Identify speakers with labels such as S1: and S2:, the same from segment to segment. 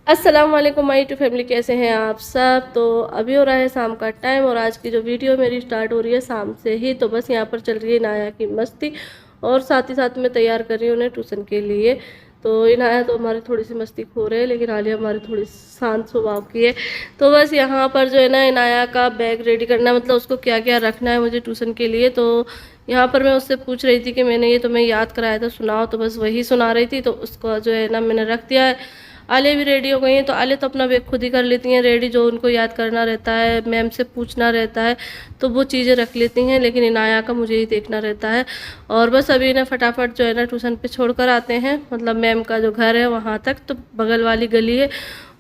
S1: अस्सलाम वालेकुम my to family, कैसे हैं आप सब। तो अभी हो रहा है शाम का टाइम और आज की जो वीडियो मेरी स्टार्ट हो रही है शाम से ही। तो बस यहाँ पर चल रही है इनाया की मस्ती और साथ ही साथ में तैयार कर रही हूँ उन्हें ट्यूशन के लिए। तो इनाया तो हमारी थोड़ी सी मस्ती खो रहे हैं, लेकिन आलिया हमारी थोड़ी शांत स्वभाव की है। तो बस यहाँ पर जो है ना इनाया का बैग रेडी करना, मतलब उसको क्या क्या रखना है मुझे ट्यूशन के लिए। तो यहाँ पर मैं उससे पूछ रही थी कि मैंने ये तुम्हें याद कराया था, सुनाओ। तो बस वही सुना रही थी, तो उसको जो है ना मैंने रख दिया है। आलिया भी रेडी हो गई हैं, तो आलिया तो अपना बैग खुद ही कर लेती हैं रेडी। जो उनको याद करना रहता है, मैम से पूछना रहता है, तो वो चीज़ें रख लेती हैं, लेकिन इनाया का मुझे ही देखना रहता है। और बस अभी इन्हें फटाफट जो है ना ट्यूशन पे छोड़ कर आते हैं, मतलब मैम का जो घर है वहाँ तक, तो बगल वाली गली है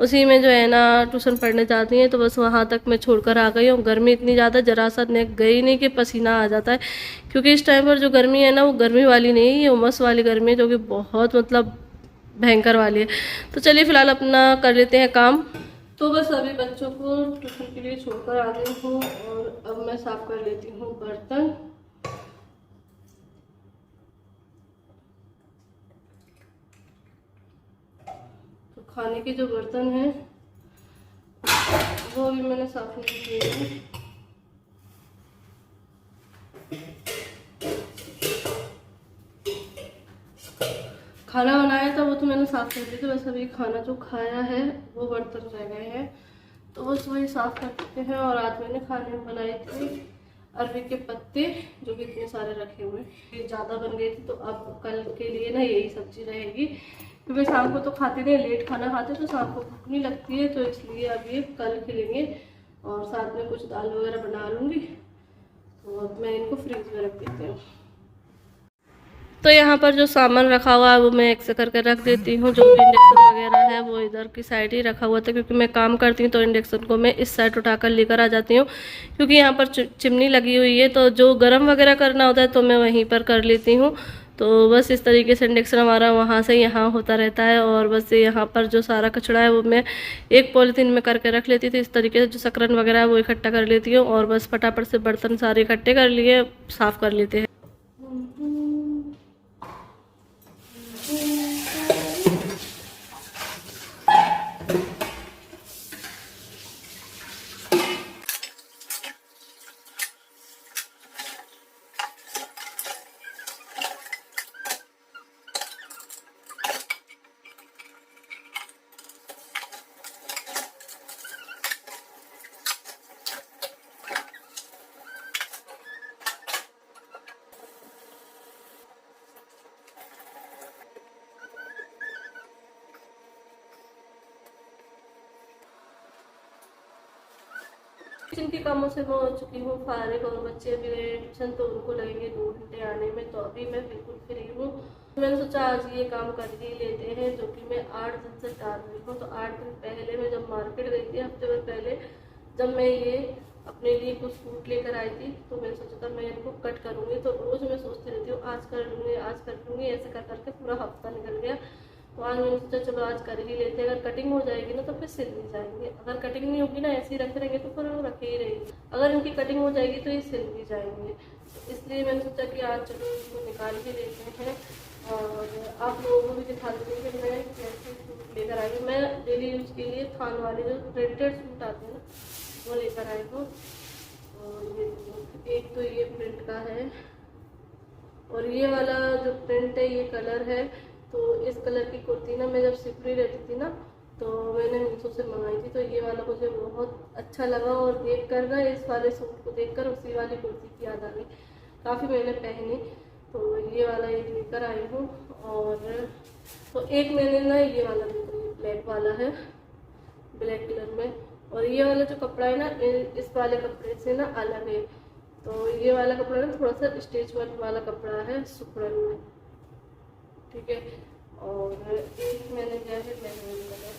S1: उसी में जो है ना ट्यूशन पढ़ने जाती हैं। तो बस वहाँ तक मैं छोड़कर आ गई हूँ। गर्मी इतनी ज़्यादा, जरा सा गई नहीं कि पसीना आ जाता है, क्योंकि इस टाइम पर जो गर्मी है ना वो गर्मी वाली नहीं है, ये उमस वाली गर्मी है, जो कि बहुत मतलब भयंकर वाली है। तो चलिए फिलहाल अपना कर लेते हैं काम। तो बस अभी बच्चों को ट्यूशन के लिए छोड़कर आ गई हूँ और अब मैं साफ कर लेती हूँ बर्तन। तो खाने के जो बर्तन हैं वो भी मैंने साफ नहीं किए हैं। खाना बनाया था वो तो मैंने साफ कर दिया था, बस अभी खाना जो खाया है वो बर्तन रह गए हैं, तो बस वही साफ कर देते हैं। और आज मैंने खाने में बनाई थी अरबी के पत्ते, जो कि इतने सारे रखे हुए, ये ज़्यादा बन गई थी, तो अब कल के लिए ना यही सब्जी रहेगी, क्योंकि शाम को तो खाते नहीं, लेट खाना खाते तो शाम को भूख नहीं लगती है, तो इसलिए अब ये कल खिलेंगे। और साथ में कुछ दाल वगैरह बना लूँगी। तो अब मैं इनको फ्रीज में रख देती हूँ। तो यहाँ पर जो सामान रखा हुआ है वो मैं एक से करके रख देती हूँ। जो इंडक्शन वगैरह है वो इधर की साइड ही रखा हुआ था, क्योंकि मैं काम करती हूँ तो इंडक्शन को मैं इस साइड उठाकर लेकर आ जाती हूँ, क्योंकि यहाँ पर चिमनी लगी हुई है, तो जो गर्म वगैरह करना होता है तो मैं वहीं पर कर लेती हूँ। तो बस इस तरीके से इंडक्शन हमारा वहाँ से यहाँ होता रहता है। और बस यहाँ पर जो सारा कचरा है वो मैं एक पॉलीथीन में करके रख लेती थी। इस तरीके से जो शकरन वगैरह है वो इकट्ठा कर लेती हूँ, और बस फटाफट से बर्तन सारे इकट्ठे कर लिए, साफ़ कर लेते हैं। किचन के कामों से मैं हो चुकी हूँ फारिग, और बच्चे अभी गए ट्यूशन, तो उनको लगेंगे 2 घंटे आने में। तो अभी मैं बिल्कुल फ्री हूँ। मैंने सोचा आज ये काम कर ही लेते हैं, जो कि मैं 8 दिन से डाल रही हूँ। तो 8 दिन पहले मैं जब मार्केट गई थी, हफ्ते भर पहले, जब मैं ये अपने लिए कुछ सूट लेकर आई थी, तो मैंने सोचा था मैं इनको कट करूँगी। तो रोज़ मैं सोचती रहती हूँ आज कर लूँगी, आज कर लूँगी, ऐसे कर करके पूरा हफ्ता निकल गया। तो आज मैंने सोचा चलो आज कर ही लेते हैं। अगर कटिंग हो जाएगी ना तो फिर सिल भी जाएंगे, अगर कटिंग नहीं होगी ना ऐसे ही रखे रहेंगे तो फिर वो रखे ही रहेंगे। अगर इनकी कटिंग हो जाएगी तो ये सिल भी जाएंगे। तो इसलिए मैंने सोचा कि आज चलो इसको निकाल ही लेते हैं और आप लोगों को भी दिखा दूँगी कि मैं कैसे सूट लेकर आई हूँ। मैं डेली यूज़ के लिए थान वाले जो प्रिंटेड सूट आते हैं ना वो लेकर आई हूँ। और ये एक तो ये प्रिंट का है, और ये वाला जो प्रिंट है ये कलर है। तो इस कलर की कुर्ती ना मैं जब सिकुड़ी रहती थी ना तो मैंने मीशो से मंगाई थी। तो ये वाला मुझे बहुत अच्छा लगा, और देख कर ना इस वाले सूट को देखकर उसी वाली कुर्ती की याद आ गई। काफ़ी मैंने पहनी, तो ये वाला एक लेकर आई हूँ। और तो एक मैंने ना ये वाला देखो, ये ब्लैक वाला है, ब्लैक कलर में। और ये वाला जो कपड़ा है ना इस वाले कपड़े से ना अलग है। तो ये वाला कपड़ा ना थोड़ा सा स्टेच वर्क वाला कपड़ा है सुखड़न में, ठीक है। और एक मैंने लिया है मैरून कलर।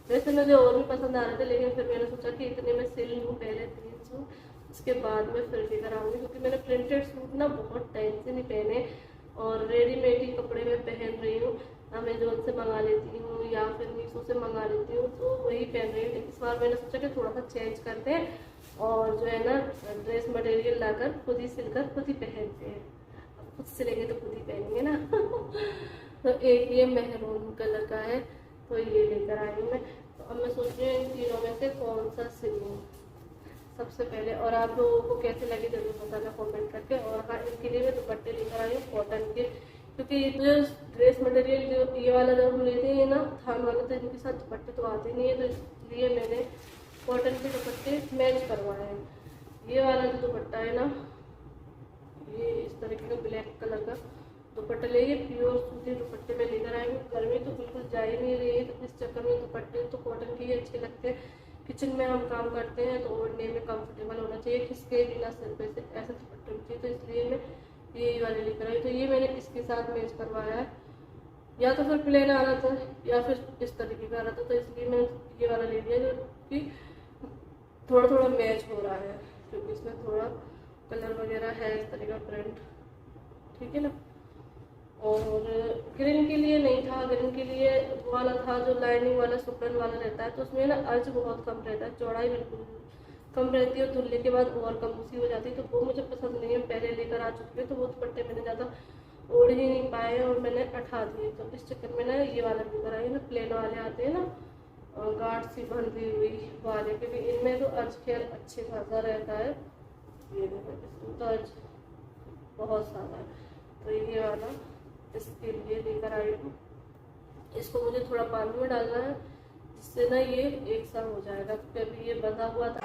S1: वैसे मुझे और भी पसंद आ रहे थे, लेकिन फिर मैंने सोचा कि इतने में सिल लूँ पहले 3 सूट, उसके बाद में फिर लेकर आऊँगी, क्योंकि मैंने प्रिंटेड सूट ना बहुत टाइम से नहीं पहने, और रेडीमेड ही कपड़े में पहन रही हूँ। अमेजोन से मंगा लेती हूँ या फिर मीशो से मंगा लेती हूँ, तो वही पहन रही हूँ। लेकिन इस बार मैंने सोचा कि थोड़ा सा चेंज करते हैं और जो है ना ड्रेस मटेरियल लाकर खुद ही सिलकर खुद ही पहनते हैं। खुद सिलेंगे तो खुद ही पहनेंगे ना। तो एक ये मेहरून कलर का है, तो ये लेकर आई हूँ मैं। तो अब मैं सोच रही हूँ इन तीनों में से कौन सा सिलूँ सबसे पहले। और आप लोगों को कैसे लगे जरूर बताना कमेंट करके। और हाँ, इनके लिए मैं दुपट्टे लेकर आई हूँ कॉटन के, क्योंकि जो ड्रेस मटेरियल जो ये वाला जब हम लेते हैं ना थान वाला, तो इनके साथ दुपट्टे तो आते नहीं है, तो इसलिए मैंने कॉटन के दुपट्टे मैच करवाए हैं। ये वाला जो दुपट्टा है ना, ये इस तरीके का ब्लैक कलर का दुपट्टा लेके प्योर सूती दुपट्टे में लेकर आएंगे। गर्मी तो बिल्कुल जा ही नहीं रही है, तो इस चक्कर में दुपट्टे तो कॉटन के ही अच्छे लगते हैं। किचन में हम काम करते हैं तो ओढ़ने में कंफर्टेबल होना चाहिए, खिसके बिना सिर पे से ऐसे दुपट्टे होने चाहिए। तो इसलिए मैं ये वाले लेकर आई। तो ये मैंने इसके साथ मैच करवाया है, या तो फिर प्लेन आ रहा था या फिर इस तरीके का आ रहा था, तो इसलिए मैं ये वाला ले लिया जो कि थोड़ा थोड़ा मैच हो रहा है, क्योंकि इसमें थोड़ा कलर वगैरह है इस तरह का प्रिंट, ठीक है ना। और ग्रीन के लिए नहीं था, ग्रीन के लिए वाला था जो लाइनिंग वाला सुकन वाला रहता है, तो उसमें ना अर्ज बहुत कम रहता है, चौड़ाई बिल्कुल कम रहती है और धुलने के बाद और कम सी हो जाती है, तो वो मुझे पसंद नहीं है। पहले लेकर आ चुकी है तो वो दुपट्टे मैंने ज़्यादा ओढ़ ही नहीं पाए और मैंने उठा दिए, तो इस चक्कर में ना ये वाला लेकर आई ना, प्लेन वाले आते हैं ना गाढ़ सी बंधी हुई वाले के भी, इनमें तो अर्ज खैर अच्छे खासा रहता है। ये देखो इसमें तो अर्ज बहुत सारा है, तो ये वाला इसके लिए लेकर आई हूँ। इसको मुझे थोड़ा पानी में डालना है जिससे ना ये एक साथ हो जाएगा, क्योंकि अभी ये बंधा हुआ था।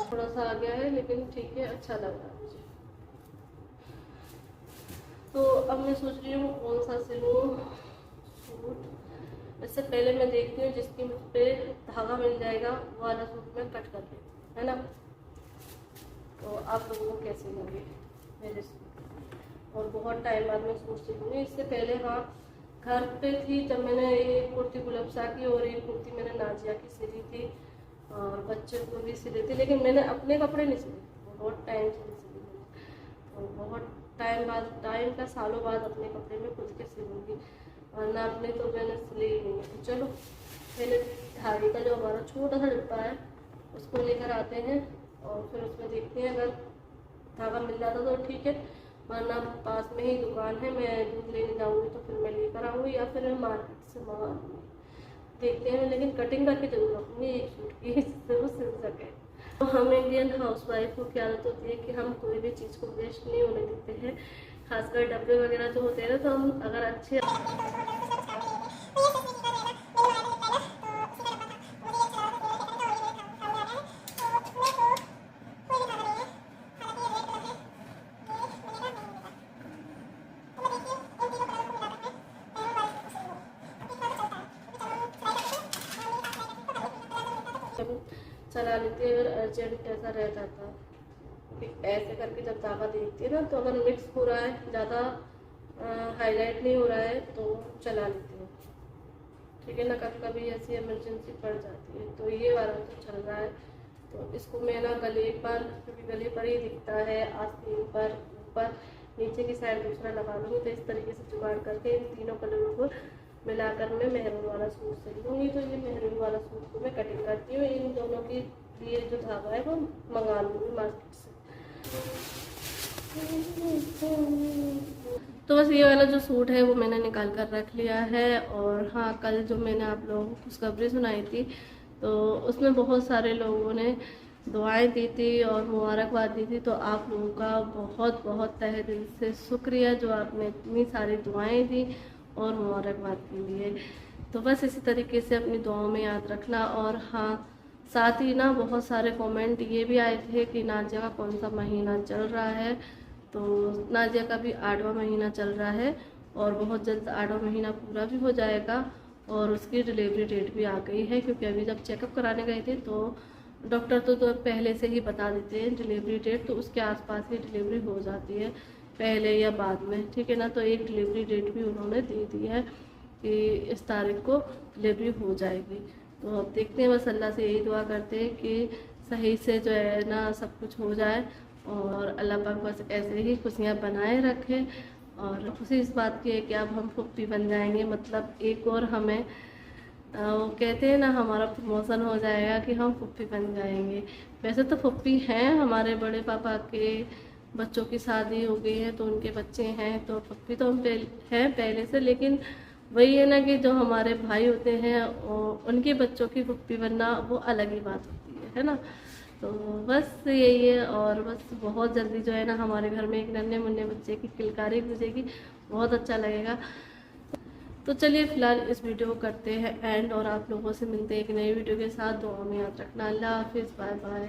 S1: थोड़ा सा आ गया है लेकिन ठीक है, अच्छा लग रहा है मुझे। तो अब मैं सोच रही हूँ कौन सा सिलूँ सूट। इससे पहले मैं देखती हूँ जिसकी मुझ पर धागा मिल जाएगा वो वाला सूट मैं कट कर लेती हूँ, है ना। तो आप लोगों को कैसे लगे मेरे सूट। और बहुत टाइम बाद मैं सूट सिलूँगी। इससे पहले हाँ घर पे थी जब मैंने एक कुर्ती गुलाब शाह की और एक कुर्ती मैंने नाजिया की सिली थी और बच्चे को भी सिले थे, लेकिन मैंने अपने कपड़े नहीं सिले, बहुत टाइम से नहीं सिले। तो बहुत टाइम का सालों बाद अपने कपड़े में खुद के सिलूँगी, वरना अपने तो मैंने सिले ही नहीं। तो चलो पहले धागे का जो हमारा छोटा सा डिब्बा है उसको लेकर आते हैं और फिर उसमें देखते हैं, अगर धागा मिल जाता तो ठीक है, वरना पास में ही दुकान है, मैं दूध लेने जाऊँगी तो फिर मैं लेकर आऊँगी या फिर मैं मार्केट से मंगा लूँगी, देखते हैं। लेकिन कटिंग करके जरूर रखूँगी एक सूट की, जिससे वो सिल सके। तो हम इंडियन हाउसवाइफ को क्या आदत होती है कि हम कोई भी चीज़ को वेस्ट नहीं होने देते हैं, खासकर डब्बे वगैरह जो होते हैं ना, तो हम अगर अच्छे चला लेते हैं। अगर अर्जेंट ऐसा रह जाता कि ऐसे करके जब धागा देखती है ना, तो अगर मिक्स हो रहा है, ज़्यादा हाईलाइट नहीं हो रहा है तो चला लेती हूँ, ठीक है ना। कभी कभी ऐसी इमरजेंसी पड़ जाती है। तो ये वाला तो चल रहा है, तो इसको मैं ना गले पर, क्योंकि गले पर ही दिखता है, आस्तीन पर, ऊपर, नीचे की साइड दूसरा लगा लूँगी। तो इस तरीके से जुगाड़ करके इन तीनों कलरों को मिलाकर मैं मेहरून वाला सूट सिलूँगी। तो ये मेहरून वाला सूट को मैं कटिंग करती हूँ, इन दोनों के लिए जो धागा है वो मंगा लूँगी मार्केट से। तो बस ये वाला जो सूट है वो मैंने निकाल कर रख लिया है। और हाँ, कल जो मैंने आप लोगों को खुशखबरी सुनाई थी तो उसमें बहुत सारे लोगों ने दुआएं दी थी और मुबारकबाद दी थी। तो आप लोगों का बहुत बहुत तहे दिल से शुक्रिया जो आपने इतनी सारी दुआएं दी और मुबारकबाद के लिए। तो बस इसी तरीके से अपनी दुआओं में याद रखना। और हाँ, साथ ही ना बहुत सारे कमेंट ये भी आए थे कि नाजिया का कौन सा महीना चल रहा है। तो नाजिया का भी 8वां महीना चल रहा है और बहुत जल्द 8वां महीना पूरा भी हो जाएगा और उसकी डिलीवरी डेट भी आ गई है, क्योंकि अभी जब चेकअप कराने गए थे तो डॉक्टर तो पहले से ही बता देते हैं डिलीवरी डेट, तो उसके आसपास ही डिलीवरी हो जाती है, पहले या बाद में, ठीक है ना। तो एक डिलीवरी डेट भी उन्होंने दे दी है कि इस तारीख को डिलीवरी हो जाएगी। तो अब देखते हैं, बस अल्लाह से यही दुआ करते हैं कि सही से जो है ना सब कुछ हो जाए और अल्लाह पाक बस ऐसे ही खुशियाँ बनाए रखे और खुशी इस बात की है कि अब हम फुप्पी बन जाएंगे, मतलब एक और हमें वो कहते हैं ना, हमारा प्रमोशन हो जाएगा कि हम फुप्पी बन जाएंगे। वैसे तो फुप्पी हैं, हमारे बड़े पापा के बच्चों की शादी हो गई है तो उनके बच्चे हैं, तो फुप्पी तो हम हैं पहले से, लेकिन वही है ना कि जो हमारे भाई होते हैं उनके बच्चों की फुप्पी बनना वो अलग ही बात होती है ना। तो बस यही है, और बस बहुत जल्दी जो है ना हमारे घर में एक नन्हे मुन्ने बच्चे की किलकारी गुजेगी, बहुत अच्छा लगेगा। तो चलिए फिलहाल इस वीडियो को करते हैं एंड, और आप लोगों से मिलते हैं एक नई वीडियो के साथ। दुआ में याद रखना। अल्लाह हाफिज़, बाय बाय।